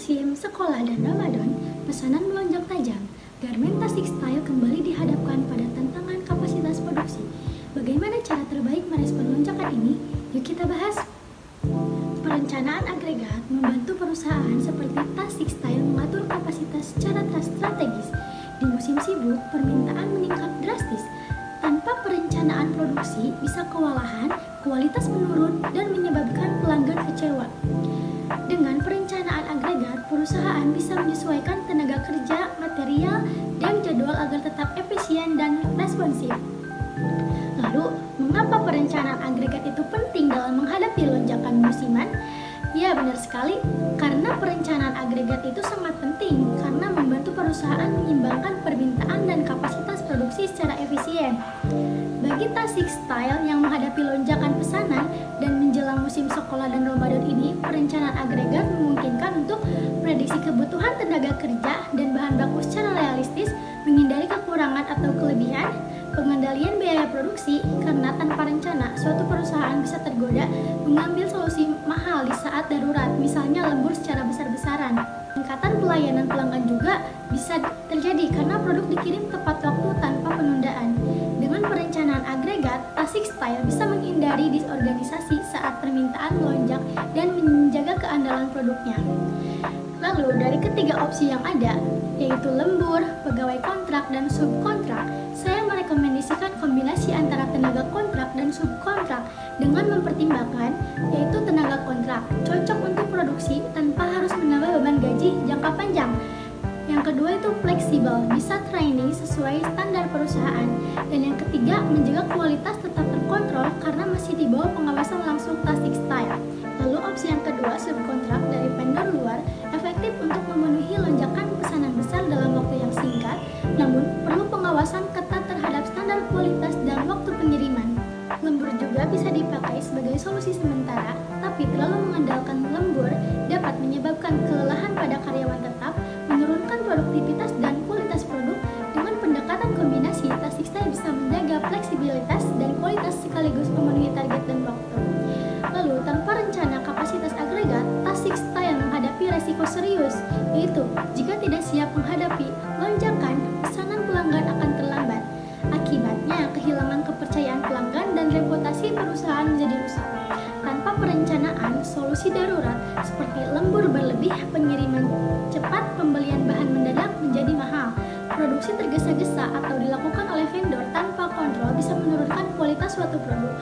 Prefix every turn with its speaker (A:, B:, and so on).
A: musim sekolah dan Ramadan, pesanan melonjak tajam. Garmen Tasik Style kembali dihadapkan pada tantangan kapasitas produksi. Bagaimana cara terbaik merespon lonjakan ini? Yuk kita bahas. Perencanaan agregat membantu perusahaan seperti Tasik Style mengatur kapasitas secara strategis. Di musim sibuk, permintaan meningkat drastis. Tanpa perencanaan produksi, bisa kewalahan, kualitas menurun, dan menyebabkan pelanggan kecewa. Dengan perencanaan agregat, perusahaan bisa menyesuaikan tenaga kerja, material, dan jadwal agar tetap efisien dan responsif. Lalu, mengapa perencanaan agregat itu penting dalam menghadapi lonjakan musiman? Ya, benar sekali, karena perencanaan agregat itu sangat penting karena membantu perusahaan menyimbangkan permintaan dan kapasitas produksi secara efisien. Bagi Tasik Style yang menghadapi lonjakan pesanan dan menjelang musim sekolah dan Ramadan ini, perencanaan agregat memungkinkan untuk prediksi kebutuhan tenaga kerja dan bahan baku secara realistis, menghindari kekurangan atau kelebihan, pengendalian biaya produksi, karena tanpa rencana, suatu perusahaan bisa tergoda mengambil solusi mahal di saat darurat, misalnya lembur secara besar-besaran. Peningkatan pelayanan pelanggan juga bisa terjadi karena produk dikirim tepat waktu tanpa penundaan. Dengan perencanaan agregat, Tasik Style bisa menghindari disorganisasi saat permintaan melonjak dan menjaga keandalan produknya. Lalu, dari ketiga opsi yang ada, yaitu lembur, pegawai kontrak, dan subkontrak, saya merekomendasikan kombinasi antara tenaga kontrak dan subkontrak dengan mempertimbangkan, yaitu tenaga kontrak cocok untuk produksi tanpa harus menambah beban gaji jangka panjang. Yang kedua itu fleksibel, bisa training sesuai standar perusahaan. Dan yang ketiga, menjaga kualitas tetap terkontrol karena masih di bawah pengawasan langsung Tasik Style. Lalu opsi yang kedua, subkontrak dari vendor luar, efektif untuk memenuhi lonjakan pesanan besar dalam waktu yang singkat, namun perlu pengawasan ketat terhadap standar kualitas dan waktu pengiriman. Lembur juga bisa dipakai sebagai solusi sementara, tapi terlalu mengandalkan lembur dapat menyebabkan kelelahan pada karyawan tetap, menurunkan produktivitas dan kualitas produk. Dengan pendekatan kombinasi, Tasik Style bisa menjaga fleksibilitas dan kualitas sekaligus memenuhi target dan waktu. Lalu, tanpa rencana kapasitas agregat, Tasik Style menghadapi resiko serius, yaitu jika tidak siap menghadapi lonjakan, pesanan pelanggan akan terlambat. Akibatnya, kehilangan kepercayaan pelanggan dan reputasi perusahaan menjadi rusak. Tanpa perencanaan, solusi darurat seperti lembur berlebih, pengiriman cepat, pembelian bahan mendadak menjadi mahal. Produksi tergesa-gesa atau dilakukan oleh vendor tanpa kontrol bisa menurunkan kualitas suatu produk.